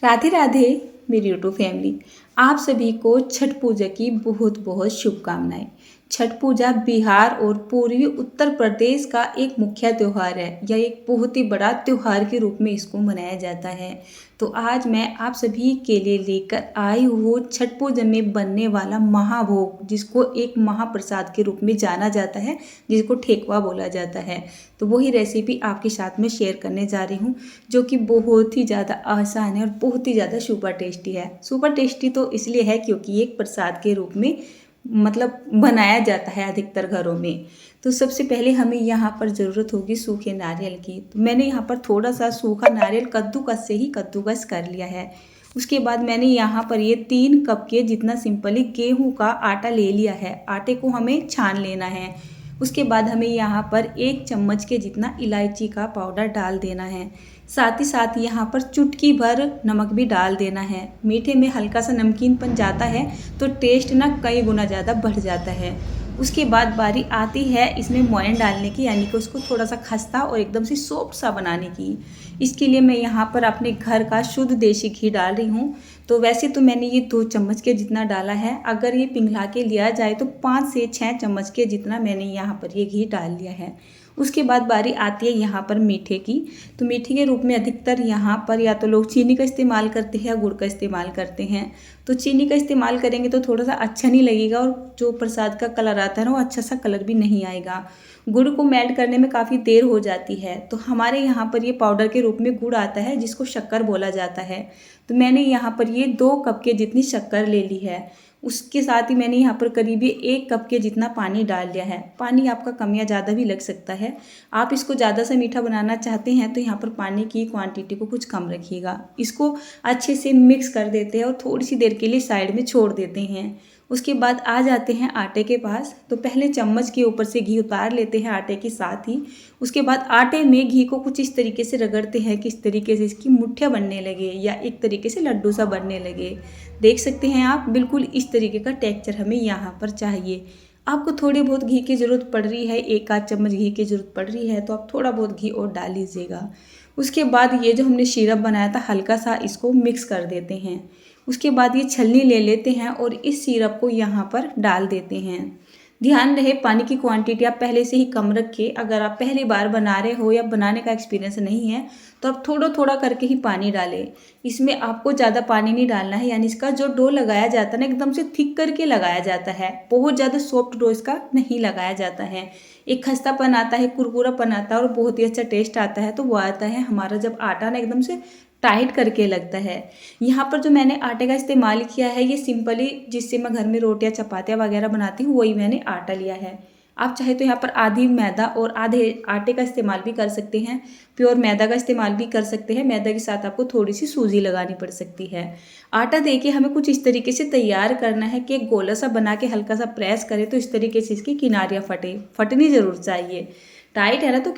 राधे राधे मेरी YouTube family. आप सभी को छठ पूजा की बहुत बहुत शुभकामनाएं। छठ पूजा बिहार और पूर्वी उत्तर प्रदेश का एक मुख्य त्यौहार है। यह एक बहुत ही बड़ा त्यौहार के रूप में इसको मनाया जाता है। तो आज मैं आप सभी के लिए लेकर आई हूँ छठ पूजा में बनने वाला महाभोग, जिसको एक महाप्रसाद के रूप में जाना जाता है, जिसको ठेकुआ बोला जाता है। तो वही रेसिपी आपके साथ में शेयर करने जा रही हूँ, जो कि बहुत ही ज़्यादा आसान है और बहुत ही ज़्यादा सुपर टेस्टी है। सुपर टेस्टी तो इसलिए है क्योंकि एक प्रसाद के रूप में बनाया जाता है अधिकतर घरों में। तो सबसे पहले हमें यहाँ पर ज़रूरत होगी सूखे नारियल की। तो मैंने यहाँ पर थोड़ा सा सूखा नारियल कद्दूकस से ही कद्दूकस कर लिया है। उसके बाद मैंने यहाँ पर ये 3 कप के जितना सिंपली गेहूं का आटा ले लिया है। आटे को हमें छान लेना है। उसके बाद हमें यहाँ पर 1 चम्मच के जितना इलायची का पाउडर डाल देना है। साथ ही साथ यहाँ पर चुटकी भर नमक भी डाल देना है। मीठे में हल्का सा नमकीनपन जाता है तो टेस्ट ना कई गुना ज़्यादा बढ़ जाता है। उसके बाद बारी आती है इसमें मोयन डालने की, यानी कि उसको थोड़ा सा खस्ता और एकदम से सॉफ्ट सा बनाने की। इसके लिए मैं यहाँ पर अपने घर का शुद्ध देसी घी डाल रही हूँ। तो वैसे तो मैंने ये 2 चम्मच के जितना डाला है। अगर ये पिघला के लिया जाए तो 5 से 6 चम्मच के जितना मैंने यहाँ पर ये घी डाल लिया है। उसके बाद बारी आती है यहाँ पर मीठे की। तो मीठे के रूप में अधिकतर यहाँ पर या तो लोग चीनी का इस्तेमाल करते हैं या गुड़ का इस्तेमाल करते हैं। तो चीनी का इस्तेमाल करेंगे तो थोड़ा सा अच्छा नहीं लगेगा और जो प्रसाद का कलर आता है ना वो अच्छा सा कलर भी नहीं आएगा। गुड़ को मेल्ट करने में काफ़ी देर हो जाती है। तो हमारे यहाँ पर ये पाउडर के रूप में गुड़ आता है, जिसको शक्कर बोला जाता है। तो मैंने यहाँ पर ये 2 कप के जितनी शक्कर ले ली है। उसके साथ ही मैंने यहाँ पर करीब 1 कप के जितना पानी डाल दिया है। पानी आपका कम या ज़्यादा भी लग सकता है। आप इसको ज़्यादा से मीठा बनाना चाहते हैं तो यहाँ पर पानी की क्वांटिटी को कुछ कम रखिएगा। इसको अच्छे से मिक्स कर देते हैं और थोड़ी सी देर के लिए साइड में छोड़ देते हैं। उसके बाद आ जाते हैं आटे के पास। तो पहले चम्मच के ऊपर से घी उतार लेते हैं आटे के साथ ही। उसके बाद आटे में घी को कुछ इस तरीके से रगड़ते हैं कि इस तरीके से इसकी मुठ्ठियाँ बनने लगे या एक तरीके से लड्डू सा बनने लगे। देख सकते हैं आप, बिल्कुल इस तरीके का टेक्सचर हमें यहाँ पर चाहिए। आपको थोड़ी बहुत घी की ज़रूरत पड़ रही है, 1 आध चम्मच घी की ज़रूरत पड़ रही है तो आप थोड़ा बहुत घी और डाल लीजिएगा। उसके बाद ये जो हमने सिरप बनाया था हल्का सा इसको मिक्स कर देते हैं। उसके बाद ये छलनी ले लेते हैं और इस सिरप को यहाँ पर डाल देते हैं। ध्यान रहे पानी की क्वांटिटी आप पहले से ही कम रखें। अगर आप पहली बार बना रहे हो या बनाने का एक्सपीरियंस नहीं है तो आप थोड़ा थोड़ा करके ही पानी डालें। इसमें आपको ज़्यादा पानी नहीं डालना है, यानी इसका जो डो लगाया जाता है ना एकदम से थिक करके लगाया जाता है। बहुत ज़्यादा सॉफ्ट डो इसका नहीं लगाया जाता है। एक खस्तापन आता है, कुरकुरापन आता है और बहुत ही अच्छा टेस्ट आता है। तो वो आता है हमारा जब आटा ना एकदम से टाइट करके लगता है। यहाँ पर जो मैंने आटे का इस्तेमाल किया है ये सिंपली जिससे मैं घर में रोटियां चपातियाँ वगैरह बनाती हूँ वही मैंने आटा लिया है। आप चाहे तो यहाँ पर आधी मैदा और आधे आटे का इस्तेमाल भी कर सकते हैं। प्योर मैदा का इस्तेमाल भी कर सकते हैं। मैदा के साथ आपको थोड़ी सी सूजी लगानी पड़ सकती है। आटा देखिए हमें कुछ इस तरीके से तैयार करना है कि एक गोला सा बना के हल्का सा प्रेस करें तो इस तरीके से इसकी किनारियाँ फटनी ज़रूर चाहिए। टाइट है ना तो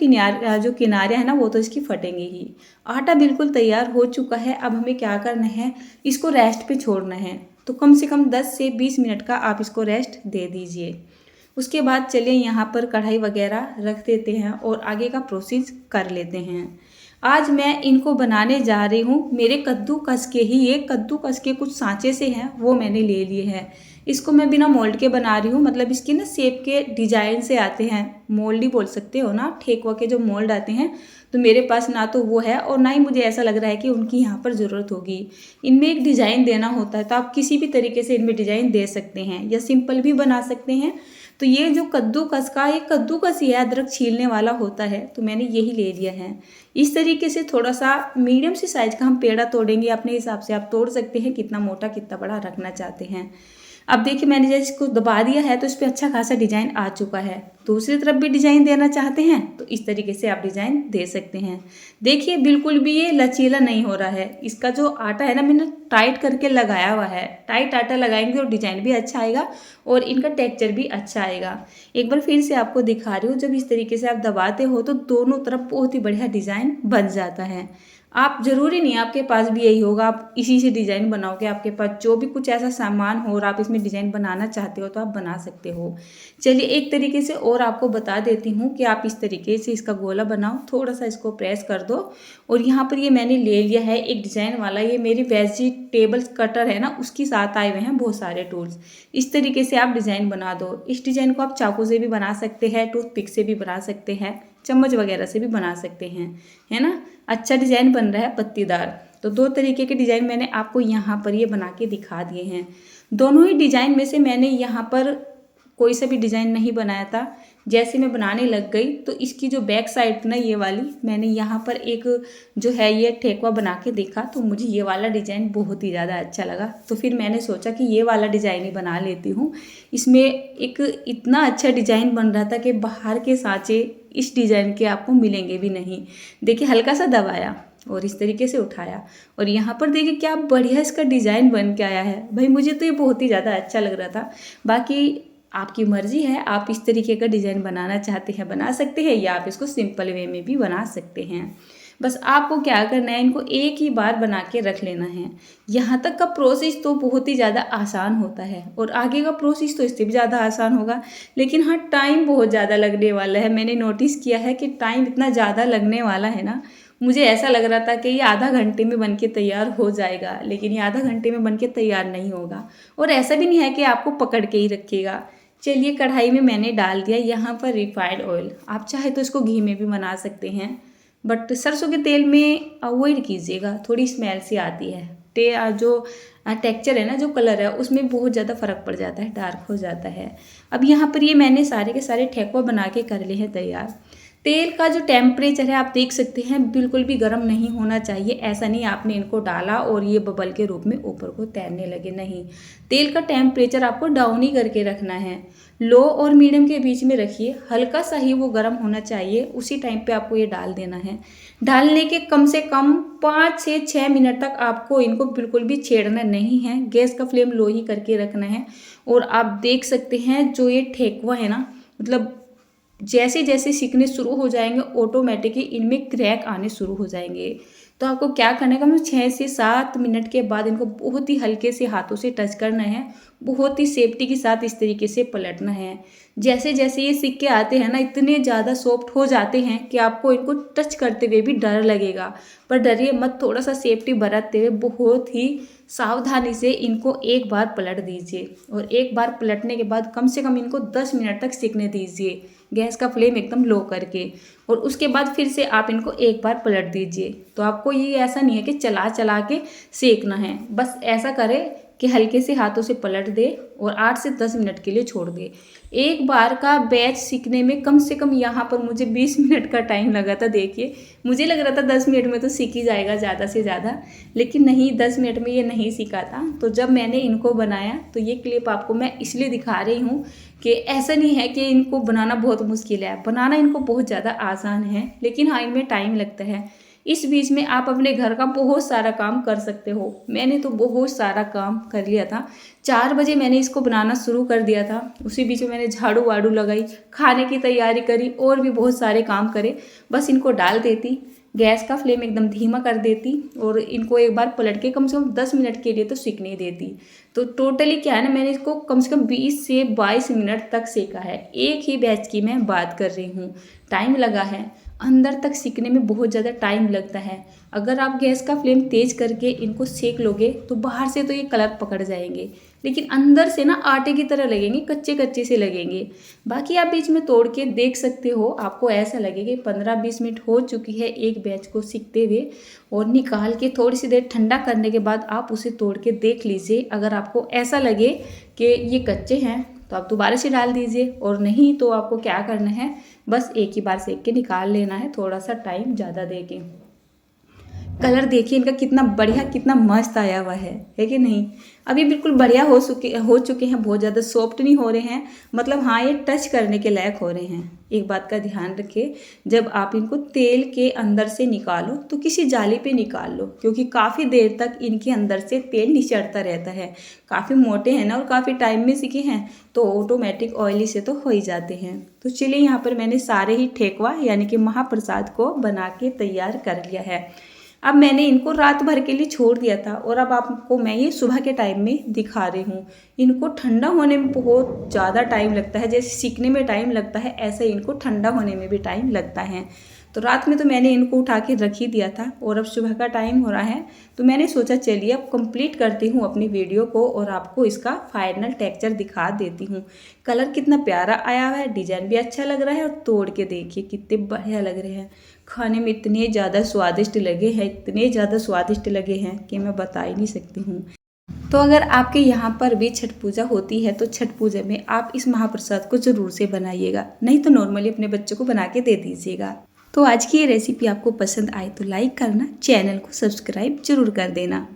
जो किनारे हैं ना वो तो इसकी फटेंगे ही। आटा बिल्कुल तैयार हो चुका है। अब हमें क्या करना है, इसको रेस्ट पे छोड़ना है। तो कम से कम 10 से 20 मिनट का आप इसको रेस्ट दे दीजिए। उसके बाद चलिए यहाँ पर कढ़ाई वगैरह रख देते हैं और आगे का प्रोसेस कर लेते हैं। आज मैं इनको बनाने जा रही हूँ। मेरे कद्दूकस के ही ये कद्दूकस के कुछ सांचे से हैं वो मैंने ले लिए हैं। इसको मैं बिना मोल्ड के बना रही हूँ, मतलब इसकी ना शेप के डिजाइन से आते हैं। मोल्ड ही बोल सकते हो ना, ठेकुआ के जो मोल्ड आते हैं। तो मेरे पास ना तो वो है और ना ही मुझे ऐसा लग रहा है कि उनकी यहाँ पर ज़रूरत होगी। इनमें एक डिज़ाइन देना होता है तो आप किसी भी तरीके से इनमें डिज़ाइन दे सकते हैं या सिंपल भी बना सकते हैं। तो ये जो कद्दूकस का ये कद्दूकस ही है, अदरक छीलने वाला होता है। तो मैंने यही ले लिया है। इस तरीके से थोड़ा सा मीडियम से साइज का हम पेड़ा तोड़ेंगे। अपने हिसाब से आप तोड़ सकते हैं, कितना मोटा कितना बड़ा रखना चाहते हैं। अब देखिए मैंने जैसे इसको दबा दिया है तो इस पर अच्छा खासा डिजाइन आ चुका है। दूसरी तरफ भी डिजाइन देना चाहते हैं तो इस तरीके से आप डिजाइन दे सकते हैं। देखिए बिल्कुल भी ये लचीला नहीं हो रहा है। इसका जो आटा है ना मैंने टाइट करके लगाया हुआ है। टाइट आटा लगाएंगे और डिजाइन भी अच्छा आएगा और इनका टेक्सचर भी अच्छा आएगा। एक बार फिर से आपको दिखा रही हूँ, जब इस तरीके से आप दबाते हो तो दोनों तरफ बहुत ही बढ़िया डिजाइन बन जाता है। आप ज़रूरी नहीं आपके पास भी यही होगा, आप इसी से डिज़ाइन बनाओगे। आपके पास जो भी कुछ ऐसा सामान हो और आप इसमें डिज़ाइन बनाना चाहते हो तो आप बना सकते हो। चलिए एक तरीके से और आपको बता देती हूँ कि आप इस तरीके से इसका गोला बनाओ। थोड़ा सा इसको प्रेस कर दो और यहाँ पर ये मैंने ले लिया है एक डिज़ाइन वाला, ये मेरी वेजिटेबल कटर है ना, उसके साथ आए हुए हैं बहुत सारे टूल्स। इस तरीके से आप डिज़ाइन बना दो। इस डिज़ाइन को आप चाकू से भी बना सकते हैं, टूथपिक से भी बना सकते हैं, चम्मच वगैरह से भी बना सकते हैं, है ना। अच्छा डिज़ाइन बन रहा है पत्तीदार। तो दो तरीके के डिज़ाइन मैंने आपको यहाँ पर ये बना के दिखा दिए हैं। दोनों ही डिज़ाइन में से मैंने यहाँ पर कोई सा भी डिज़ाइन नहीं बनाया था। जैसे मैं बनाने लग गई तो इसकी जो बैक साइड थी ना, ये वाली, मैंने यहाँ पर एक जो है ये ठेकुआ बना के देखा तो मुझे ये वाला डिज़ाइन बहुत ही ज़्यादा अच्छा लगा। तो फिर मैंने सोचा कि ये वाला डिज़ाइन ही बना लेती हूँ। इसमें एक इतना अच्छा डिज़ाइन बन रहा था कि बाहर के सांचे इस डिज़ाइन के आपको मिलेंगे भी नहीं। देखिए हल्का सा दबाया और इस तरीके से उठाया और यहाँ पर देखिए क्या बढ़िया इसका डिज़ाइन बन के आया है। भाई मुझे तो ये बहुत ही ज़्यादा अच्छा लग रहा था। बाकी आपकी मर्जी है, आप इस तरीके का डिज़ाइन बनाना चाहते हैं बना सकते हैं, या आप इसको सिंपल वे में भी बना सकते हैं। बस आपको क्या करना है, इनको एक ही बार बना के रख लेना है। यहाँ तक का प्रोसेस तो बहुत ही ज़्यादा आसान होता है और आगे का प्रोसेस तो इससे भी ज़्यादा आसान होगा, लेकिन हाँ टाइम बहुत ज़्यादा लगने वाला है। मैंने नोटिस किया है कि टाइम इतना ज़्यादा लगने वाला है ना, मुझे ऐसा लग रहा था कि ये आधा घंटे में बन के तैयार हो जाएगा, लेकिन ये आधा घंटे में बन के तैयार नहीं होगा। और ऐसा भी नहीं है कि आपको पकड़ के ही रखिएगा। चलिए कढ़ाई में मैंने डाल दिया यहाँ पर रिफाइंड ऑयल। आप चाहे तो इसको घी में भी बना सकते हैं, बट सरसों के तेल में अवॉइड कीजिएगा, थोड़ी स्मेल सी आती है। जो टेक्चर है ना, जो कलर है उसमें बहुत ज़्यादा फ़र्क पड़ जाता है, डार्क हो जाता है। अब यहाँ पर ये मैंने सारे के सारे ठेकुआ बना के कर लिए हैं तैयार। तेल का जो टेम्परेचर है आप देख सकते हैं, बिल्कुल भी गर्म नहीं होना चाहिए। ऐसा नहीं आपने इनको डाला और ये बबल के रूप में ऊपर को तैरने लगे, नहीं। तेल का टेम्परेचर आपको डाउन ही करके रखना है। लो और मीडियम के बीच में रखिए, हल्का सा ही वो गर्म होना चाहिए, उसी टाइम पे आपको ये डाल देना है। डालने के कम से कम 5 से 6 मिनट तक आपको इनको बिल्कुल भी छेड़ना नहीं है। गैस का फ्लेम लो ही करके रखना है। और आप देख सकते हैं जो ये ठेकुआ है ना, मतलब जैसे जैसे सीखने शुरू हो जाएंगे ऑटोमेटिकली इनमें क्रैक आने शुरू हो जाएंगे। तो आपको क्या करना है, कम 6 से 7 मिनट के बाद इनको बहुत ही हल्के से हाथों से टच करना है, बहुत ही सेफ्टी के साथ इस तरीके से पलटना है। जैसे जैसे ये सिक्के आते हैं ना, इतने ज़्यादा सॉफ्ट हो जाते हैं कि आपको इनको टच करते हुए भी डर लगेगा, पर डरिए मत। थोड़ा सा सेफ्टी बरतते हुए बहुत ही सावधानी से इनको एक बार पलट दीजिए और एक बार पलटने के बाद कम से कम इनको 10 मिनट तक सेकने दीजिए, गैस का फ्लेम एकदम लो करके। और उसके बाद फिर से आप इनको एक बार पलट दीजिए। तो आपको ये ऐसा नहीं है कि चला चला के सेकना है, बस ऐसा करें कि हल्के से हाथों से पलट दे और 8 से 10 मिनट के लिए छोड़ दे। एक बार का बैच सीखने में कम से कम यहाँ पर मुझे 20 मिनट का टाइम लगा था। देखिए मुझे लग रहा था 10 मिनट में तो सीख ही जाएगा ज़्यादा से ज़्यादा, लेकिन नहीं, 10 मिनट में ये नहीं सीखा था। तो जब मैंने इनको बनाया तो ये क्लिप आपको मैं इसलिए दिखा रही हूँ कि ऐसा नहीं है कि इनको बनाना बहुत मुश्किल है, बनाना इनको बहुत ज़्यादा आसान है, लेकिन हाँ इनमें टाइम लगता है। इस बीच में आप अपने घर का बहुत सारा काम कर सकते हो। मैंने तो बहुत सारा काम कर लिया था। 4 बजे मैंने इसको बनाना शुरू कर दिया था, उसी बीच में मैंने झाड़ू वाड़ू लगाई, खाने की तैयारी करी और भी बहुत सारे काम करे। बस इनको डाल देती, गैस का फ्लेम एकदम धीमा कर देती और इनको एक बार पलट के कम से कम 10 मिनट के लिए तो सीखने देती। तो टोटली क्या है ना, मैंने इसको कम से कम 20 से 22 मिनट तक सेका है। एक ही बैच की मैं बात कर रही हूँ। टाइम लगा है, अंदर तक सीखने में बहुत ज़्यादा टाइम लगता है। अगर आप गैस का फ्लेम तेज करके इनको सेक लोगे तो बाहर से तो ये कलर पकड़ जाएंगे, लेकिन अंदर से ना आटे की तरह लगेंगे, कच्चे कच्चे से लगेंगे। बाकी आप बीच में तोड़ के देख सकते हो, आपको ऐसा लगेगा 15-20 मिनट हो चुकी है एक बैच को सीखते हुए। और निकाल के थोड़ी सी देर ठंडा करने के बाद आप उसे तोड़ के देख लीजिए। अगर आपको ऐसा लगे कि ये कच्चे हैं तो आप दोबारा से डाल दीजिए, और नहीं तो आपको क्या करना है, बस एक ही बार सेक के निकाल लेना है, थोड़ा सा टाइम ज़्यादा दे के। कलर देखिए इनका कितना बढ़िया, कितना मस्त आया हुआ है कि नहीं। अभी बिल्कुल बढ़िया हो चुके हैं, बहुत ज़्यादा सॉफ्ट नहीं हो रहे हैं, मतलब हाँ ये टच करने के लायक हो रहे हैं। एक बात का ध्यान रखिए, जब आप इनको तेल के अंदर से निकालो तो किसी जाली पे निकाल लो, क्योंकि काफ़ी देर तक इनके अंदर से तेल निचड़ता रहता है। काफ़ी मोटे हैं ना और काफ़ी टाइम में सीखे हैं तो ऑटोमेटिक ऑयली से तो हो ही जाते हैं। तो चलिए यहाँ पर मैंने सारे ही ठेकुआ यानी कि महाप्रसाद को बना के तैयार कर लिया है। अब मैंने इनको रात भर के लिए छोड़ दिया था और अब आपको मैं ये सुबह के टाइम में दिखा रही हूँ। इनको ठंडा होने में बहुत ज़्यादा टाइम लगता है, जैसे सीखने में टाइम लगता है ऐसे इनको ठंडा होने में भी टाइम लगता है। तो रात में तो मैंने इनको उठा के रख ही दिया था और अब सुबह का टाइम हो रहा है, तो मैंने सोचा चलिए अब कंप्लीट करती हूँ अपनी वीडियो को और आपको इसका फाइनल टेक्सचर दिखा देती हूँ। कलर कितना प्यारा आया हुआ है, डिजाइन भी अच्छा लग रहा है और तोड़ के देखिए कितने बढ़िया लग रहे हैं। खाने में इतने ज़्यादा स्वादिष्ट लगे हैं, इतने ज़्यादा स्वादिष्ट लगे हैं कि मैं बता ही नहीं सकती हूँ। तो अगर आपके यहाँ पर भी छठ पूजा होती है तो छठ पूजा में आप इस महाप्रसाद को ज़रूर से बनाइएगा, नहीं तो नॉर्मली अपने बच्चों को बना के दे दीजिएगा। तो आज की ये रेसिपी आपको पसंद आए तो लाइक करना, चैनल को सब्सक्राइब जरूर कर देना।